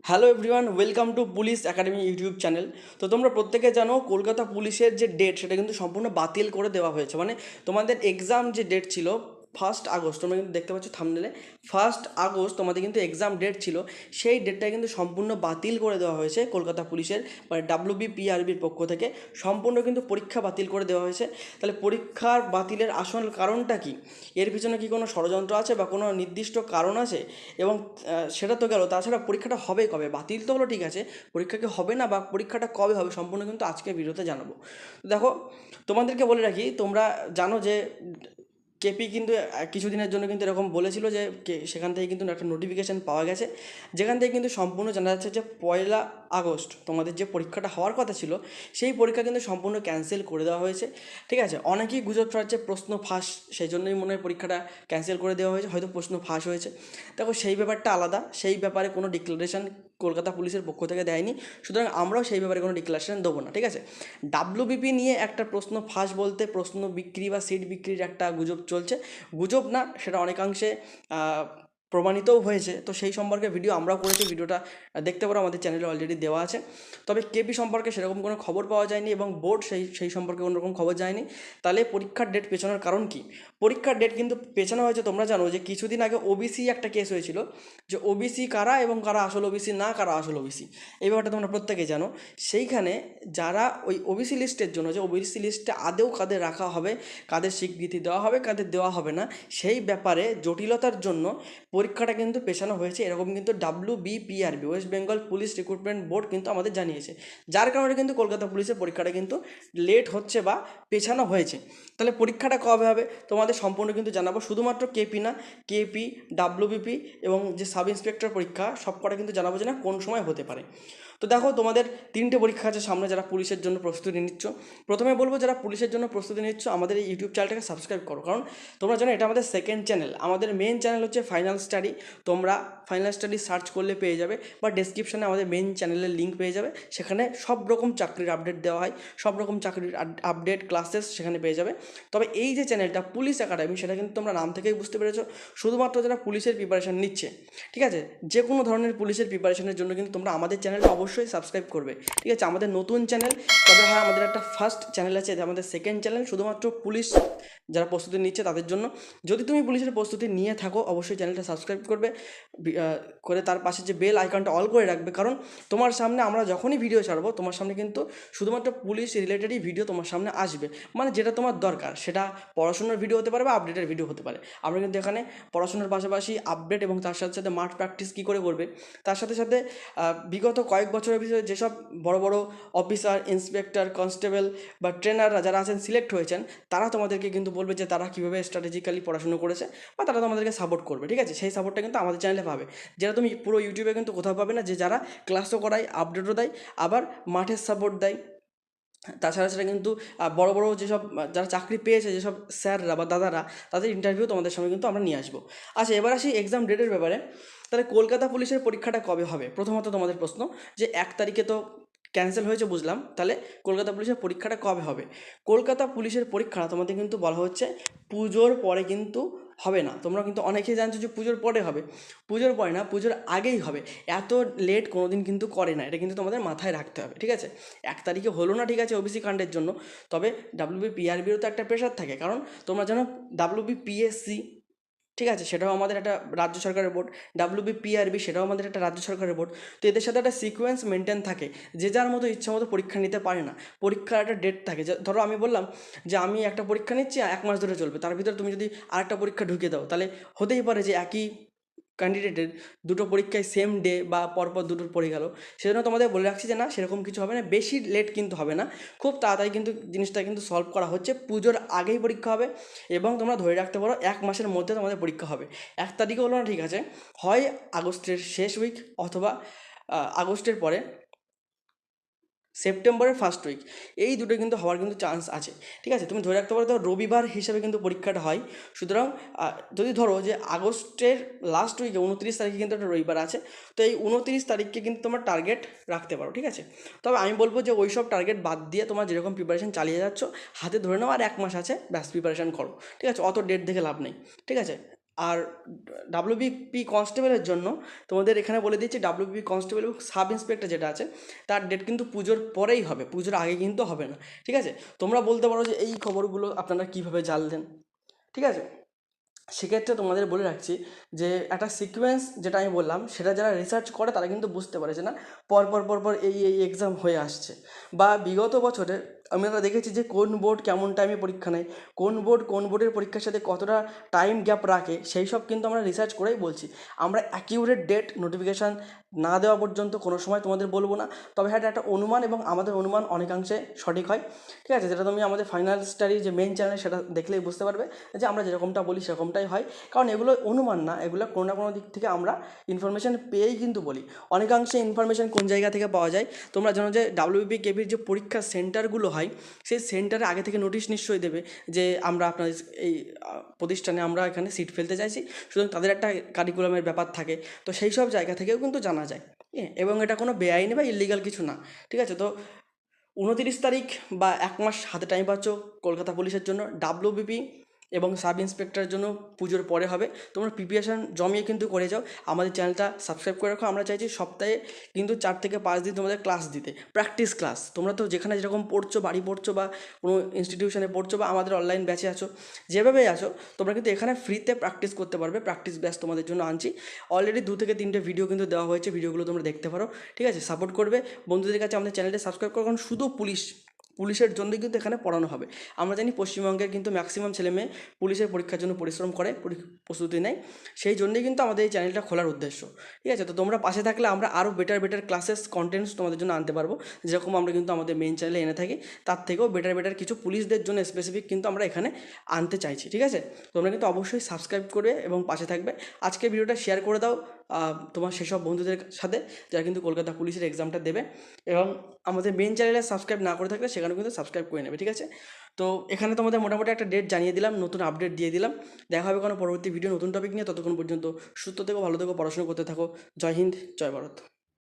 Hello everyone, welcome to police academy YouTube channel. তো তোমরা প্রত্যেকে জানো কলকাতা পুলিশের যে ডেট সেটা কিন্তু সম্পূর্ণ বাতিল করে দেওয়া হয়েছে। মানে তোমাদের এক্সাম যে ডেট ছিল 1 আগস্ট, তোমরা কিন্তু দেখতে পাচ্ছ থাম্বনেলে 1 আগস্ট তোমাদের কিন্তু এক্সাম ডেট ছিল, সেই ডেটটা কিন্তু সম্পূর্ণ বাতিল করে দেওয়া হয়েছে কলকাতা পুলিশের মানে WBPRBর পক্ষ থেকে। সম্পূর্ণ কিন্তু পরীক্ষা বাতিল করে দেওয়া হয়েছে। তাহলে পরীক্ষার বাতিলের আসল কারণটা কি? এর পিছনে কি কোনো ষড়যন্ত্র আছে বা কোনো নির্দিষ্ট কারণ আছে? এবং সেটা তো গেল, তাছাড়া পরীক্ষাটা হবে কবে? বাতিল তো হলো ঠিক আছে, পরীক্ষা কি হবে না বা পরীক্ষাটা কবে হবে সম্পূর্ণ কিন্তু আজকে ভিডিওতে জানাবো। দেখো, তোমাদেরকে বলে রাখি, তোমরা জানো যে কেপি কিন্তু কিছুদিনের জন্য কিন্তু এরকম বলেছিল যে সেখান থেকে কিন্তু একটা নোটিফিকেশান পাওয়া গেছে, যেখান থেকে কিন্তু সম্পূর্ণ জানা যাচ্ছে যে 1 আগস্ট তোমাদের যে পরীক্ষাটা হওয়ার কথা ছিল সেই পরীক্ষা কিন্তু সম্পূর্ণ ক্যান্সেল করে দেওয়া হয়েছে। ঠিক আছে, অনেকেই গুজব ছড়াচ্ছে প্রশ্ন ফাঁস, সেই জন্যই মনে হয় পরীক্ষাটা ক্যান্সেল করে দেওয়া হয়েছে, হয়তো প্রশ্ন ফাঁস হয়েছে। দেখো, সেই ব্যাপারটা আলাদা, সেই ব্যাপারে কোনো ডিক্লারেশন কলকাতা পুলিশের পক্ষ থেকে দেয়নি, সুতরাং আমরাও সেই ব্যাপারে কোনো ডিক্লারেশন দেবো না। ঠিক আছে, ডাব্লিউবিপি নিয়ে একটা প্রশ্ন ফাঁস বলতে প্রশ্ন বিক্রি বা সিট বিক্রির একটা গুজব চলছে। গুজব না, সেটা অনেকাংশে প্রমাণিতও হয়েছে। তো সেই সম্পর্কে ভিডিও আমরাও করেছি, ভিডিওটা দেখতে পারো, আমাদের চ্যানেলে অলরেডি দেওয়া আছে। তবে কেপি সম্পর্কে সেরকম কোনো খবর পাওয়া যায়নি এবং বোর্ড সেই সম্পর্কে কোনো রকম খবর যায়নি। তাহলে পরীক্ষার ডেট পেছানোর কারণ কি? পরীক্ষার ডেট কিন্তু পেছানো হয়েছে, তোমরা জানো যে কিছুদিন আগে ওবিসি একটা কেস হয়েছিল, যে ওবিসি কারা এবং কারা আসল ওবিসি না, কারা আসল ওবিসি, এই ব্যাপারটা তোমরা প্রত্যেকেই জানো। সেইখানে যারা ওই ওবিসি লিস্টের জন্য, যে ওবিসি লিস্টে আদেও কাদের রাখা হবে, কাদের স্বীকৃতি দেওয়া হবে, কাদের দেওয়া হবে না, সেই ব্যাপারে জটিলতার জন্য পরীক্ষাটা কিন্তু পেছানো হয়েছে, এরকম কিন্তু WBPRB West Bengal police recruitment board কিন্তু আমাদের জানিয়েছে। যার কারণে কিন্তু কলকাতা পুলিশের পরীক্ষাটা কিন্তু লেট হচ্ছে বা পেছানো হয়েছে। তাহলে পরীক্ষাটা কবে হবে তোমাদের সম্পূর্ণ কিন্তু জানাবো, শুধুমাত্র কেপি না, কেপি, WBP এবং যে সাব ইন্সপেক্টর পরীক্ষা সবকটা কিন্তু জানাবো যে না কোন সময় হতে পারে। তো দেখো, তোমাদের 3টে পরীক্ষা আছে সামনে, যারা পুলিশের জন্য প্রস্তুতি নিচ্ছ। প্রথমে বলবো, যারা পুলিশের জন্য প্রস্তুতি নিচ্ছ আমাদের এই ইউটিউব চ্যানেলটাকে সাবস্ক্রাইব করো, কারণ তোমরা জানো এটা আমাদের সেকেন্ড চ্যানেল। আমাদের মেন চ্যানেল হচ্ছে ফাইনাল স্টাডি, তোমরা ফাইনাল স্টাডি সার্চ করলে পেয়ে যাবে, বা ডেসক্রিপশানে আমাদের মেন চ্যানেলের লিঙ্ক পেয়ে যাবে, সেখানে সব রকম চাকরির আপডেট দেওয়া হয়, সব রকম চাকরির আপডেট ক্লাসেস সেখানে পেয়ে যাবে। তবে এই যে চ্যানেলটা পুলিশ একাডেমি, সেটা কিন্তু তোমরা নাম থেকেই বুঝতে পেরেছো, শুধুমাত্র যারা পুলিশের প্রিপারেশান নিচ্ছে। ঠিক আছে, যে কোনো ধরনের পুলিশের প্রিপারেশনের জন্য কিন্তু তোমরা আমাদের চ্যানেলটা অবশ্যই সাবস্ক্রাইব করবে। ঠিক আছে, আমাদের নতুন চ্যানেল, তবে হ্যাঁ আমাদের একটা ফার্স্ট চ্যানেল আছে, এটা আমাদের সেকেন্ড চ্যানেল, শুধুমাত্র পুলিশ যারা প্রস্তুতি নিচ্ছে তাদের জন্য। যদি তুমি পুলিশের প্রস্তুতি নিয়ে থাকো অবশ্যই চ্যানেলটা সাবস্ক্রাইব করবে, করে তার পাশে যে বেল আইকনটা অল করে রাখবে, কারণ তোমার সামনে আমরা যখনই ভিডিও ছাড়বো তোমার সামনে কিন্তু শুধুমাত্র পুলিশ রিলেটেডই ভিডিও তোমার সামনে আসবে, মানে যেটা তোমার দরকার, সেটা পড়াশোনার ভিডিও হতে পারে বা আপডেটের ভিডিও হতে পারে। আমরা কিন্তু এখানে পড়াশোনার পাশাপাশি আপডেট এবং তার সাথে সাথে মাঠ প্র্যাকটিস কী করে করবে, তার সাথে সাথে বিগত কয়েক বছরের ভিতরে যেসব বড় বড় অফিসার, ইন্সপেক্টর, কনস্টেবল বা ট্রেনাররা যারা আছেন, সিলেক্ট হয়েছেন, তারা তোমাদেরকে কিন্তু বলবে যে তারা কীভাবে স্ট্র্যাটেজিক্যালি পড়াশুনো করেছে, বা তারা তোমাদেরকে সাপোর্ট করবে। ঠিক আছে, সেই সাপোর্টটা কিন্তু আমাদের চ্যানেলে পাবে, যেটা তুমি পুরো ইউটিউবে কিন্তু কোথাও পাবে না, যে যারা ক্লাসও করায়, আপডেটও দেয়, আবার মাঠের সাপোর্ট দেয়। তাছাড়া সেটা কিন্তু বড় বড় যেসব যারা চাকরি পেয়েছে, যেসব স্যাররা বা দাদারা, তাদের ইন্টারভিউ তোমাদের সামনে কিন্তু আমরা নিয়ে আসবো। আচ্ছা, এবার আসি এক্সাম ডেটের ব্যাপারে। তাহলে কলকাতা পুলিশের পরীক্ষাটা কবে হবে? প্রথমত তোমাদের প্রশ্ন, যে 1 তারিখে তো ক্যান্সেল হয়েছে বুঝলাম, তাহলে কলকাতা পুলিশের পরীক্ষাটা কবে হবে? কলকাতা পুলিশের পরীক্ষা তোমাদের কিন্তু বলা হচ্ছে পুজোর পরে কিন্তু হবে না। তোমরা কিন্তু অনেকেই জানছো যে পুজোর পরে হবে, পুজোর পরে না, পুজোর আগেই হবে। এত লেট কোনো দিন কিন্তু করে না, এটা কিন্তু তোমাদের মাথায় রাখতে হবে। ঠিক আছে, 1 তারিখে হলো না, ঠিক আছে, ওবিসি কাণ্ডের জন্য, তবে WBPRBরও তো একটা প্রেশার থাকে, কারণ তোমরা জানো WBPSC, ঠিক আছে, সেটাও আমাদের একটা রাজ্য সরকারের বোর্ড, WBPRB সেটাও আমাদের একটা রাজ্য সরকারের বোর্ড। তো এদের সাথে একটা সিকোয়েন্স মেনটেন থাকে, যে যার মতো ইচ্ছা মতো পরীক্ষা নিতে পারে না, পরীক্ষার একটা ডেট থাকে। ধরো আমি বললাম যে আমি একটা পরীক্ষা নিচ্ছি 1 মাস ধরে চলবে, তার ভিতরে তুমি যদি আরেকটা পরীক্ষা ঢুকিয়ে দাও, তাহলে হতেই পারে যে একই ক্যান্ডিডেটের দুটো পরীক্ষায় সেম ডে বা পরপর দুটোর পড়ে গেল। সেজন্য তোমাদের বলে রাখছি যে না, সেরকম কিছু হবে না, বেশি লেট কিন্তু হবে না, খুব তাড়াতাড়ি কিন্তু জিনিসটা কিন্তু সলভ করা হচ্ছে। পুজোর আগেই পরীক্ষা হবে, এবং তোমরা ধরে রাখতে পারো 1 মাসের মধ্যে তোমাদের পরীক্ষা হবে। 1 তারিখে হলো না, ঠিক আছে, হয় আগস্টের শেষ উইক অথবা আগস্টের পরে সেপ্টেম্বরের ফার্স্ট উইক, এই দুটো কিন্তু হওয়ার কিন্তু চান্স আছে। ঠিক আছে, তুমি ধরে রাখতে পারো, তো রবিবার হিসাবে কিন্তু পরীক্ষাটা হয়। সুতরাং যদি ধরো যে আগস্টের লাস্ট উইকে 29 তারিখে কিন্তু একটা রবিবার আছে, তো এই 29 তারিখকে কিন্তু তোমার টার্গেট রাখতে পারো। ঠিক আছে, তবে আমি বলবো যে ওই সব টার্গেট বাদ দিয়ে তোমার যেরকম প্রিপারেশন চালিয়ে যাচ্ছ, হাতে ধরে নাও আর 1 মাস আছে, ব্যাস প্রিপারেশন করো। ঠিক আছে, অত ডেট দেখে লাভ নেই। ঠিক আছে, আর ডাব্লিউবিপি কনস্টেবলের জন্য তোমাদের এখানে বলে দিচ্ছি, ডাব্লিউবিপি কনস্টেবল এবং সাব ইন্সপেক্টর যেটা আছে তার ডেট কিন্তু পুজোর পরেই হবে, পুজোর আগে কিন্তু হবে না। ঠিক আছে, তোমরা বলতে পারো যে এই খবরগুলো আপনারা কীভাবে জানলেন। ঠিক আছে, সেক্ষেত্রে তোমাদের বলে রাখছি যে একটা সিকোয়েন্স যেটা আমি বললাম সেটা যারা রিসার্চ করে তারা কিন্তু বুঝতে পারে যে না পর পর পর পর এই এক্সাম হয়ে আসছে, বা বিগত বছরে আমরা দেখেছি যে কোন বোর্ড কেমন টাইমে পরীক্ষা নেয়, কোন বোর্ডের পরীক্ষার সাথে কতটা টাইম গ্যাপ রাখে, সেই সব কিন্তু আমরা রিসার্চ করেই বলছি। আমরা অ্যাকিউরেট ডেট নোটিফিকেশান না দেওয়া পর্যন্ত কোনো সময় তোমাদের বলবো না। তবে হ্যাঁ, একটা অনুমান, এবং আমাদের অনুমান অনেকাংশে সঠিক হয়। ঠিক আছে, যেটা তুমি আমাদের ফাইনাল স্টাডি যে মেইন চ্যানেল সেটা দেখলেই বুঝতে পারবে যে আমরা যেরকমটা বলি সেরকমটাই হয়। কারণ এগুলো অনুমান না, এগুলো কোনো না কোনো দিক থেকে আমরা ইনফরমেশান পেয়েই কিন্তু বলি। অনেকাংশে ইনফরমেশান কোন জায়গা থেকে পাওয়া যায়, তোমরা জানো যে ডাব্লিউবিপি কেবির যে পরীক্ষার সেন্টারগুলো হয় সেই সেন্টারে আগে থেকে নোটিশ নিশ্চয়ই দেবে যে আমরা আপনাদের এই প্রতিষ্ঠানে আমরা এখানে সিট ফেলতে চাইছি, সুতরাং তাদের একটা কারিকুলামের ব্যাপার থাকে। তো সেই সব জায়গা থেকেও কিন্তু জানা যায়, এবং এটা কোনো বেআইনি বা ইলিগাল কিছু না। ঠিক আছে, তো 29 তারিখ বা 1 মাস হাতে টাইম পাচ্ছ কলকাতা পুলিশের জন্য। ডাব্লিউবিপি এবং সাব ইন্সপেক্টরের জন্য পুজোর পরে হবে। তোমরা প্রিপারেশান জমিয়ে কিন্তু করে যাও। আমাদের চ্যানেলটা সাবস্ক্রাইব করে রাখো। আমরা চাইছি সপ্তাহে কিন্তু 4 থেকে 5 দিন তোমাদের ক্লাস দিতে, প্র্যাকটিস ক্লাস। তোমরা তো যেখানে যেরকম পড়ছো, বাড়ি পড়ছো বা কোনো ইনস্টিটিউশনে পড়ছো বা আমাদের অনলাইন ব্যাচে আছো, যেভাবেই আছো তোমরা কিন্তু এখানে ফ্রিতে প্র্যাকটিস করতে পারবে। প্র্যাকটিস ব্যাচ তোমাদের জন্য আনছি। অলরেডি 2 থেকে 3টে ভিডিও কিন্তু দেওয়া হয়েছে, ভিডিওগুলো তোমরা দেখতে পারো। ঠিক আছে, সাপোর্ট করবে বন্ধুদের কাছে, আমাদের চ্যানেলটা সাবস্ক্রাইব করো, কারণ শুধু পুলিশের জন্যই কিন্তু এখানে পড়ানো হবে। আমরা জানি পশ্চিমবঙ্গের কিন্তু ম্যাক্সিমাম ছেলেমেয়ে পুলিশের পরীক্ষার জন্য পরিশ্রম করে, প্রস্তুতি নেয়, সেই জন্যই কিন্তু আমাদের এই চ্যানেলটা খোলার উদ্দেশ্য। ঠিক আছে, তো তোমরা পাশে থাকলে আমরা আরও বেটার ক্লাসেস কন্টেন্টস তোমাদের জন্য আনতে পারবো, যেরকম আমরা কিন্তু আমাদের মেইন চ্যানেলে এনে থাকি। তার থেকেও বেটার কিছু পুলিশদের জন্য স্পেসিফিক কিন্তু আমরা এখানে আনতে চাইছি। ঠিক আছে, তোমরা কিন্তু অবশ্যই সাবস্ক্রাইব করবে এবং পাশে থাকবে। আজকের ভিডিওটা শেয়ার করে দাও তোমার সেসব বন্ধুদের সাথে যারা কিন্তু কলকাতা পুলিশের এক্সামটা দেবে, এবং আমাদের মেন চ্যানেলে সাবস্ক্রাইব না করে থাকলে সেখানেও কিন্তু সাবস্ক্রাইব করে নেবে। ঠিক আছে, তো এখানে তোমাদের মোটামুটি একটা ডেট জানিয়ে দিলাম, নতুন আপডেট দিয়ে দিলাম। দেখা হবে কোনো পরবর্তী ভিডিও নতুন টপিক নিয়ে। ততক্ষণ পর্যন্ত সুস্থ থেকো, ভালো থেকো, পড়াশোনা করতে থাকো। জয় হিন্দ, জয় ভারত।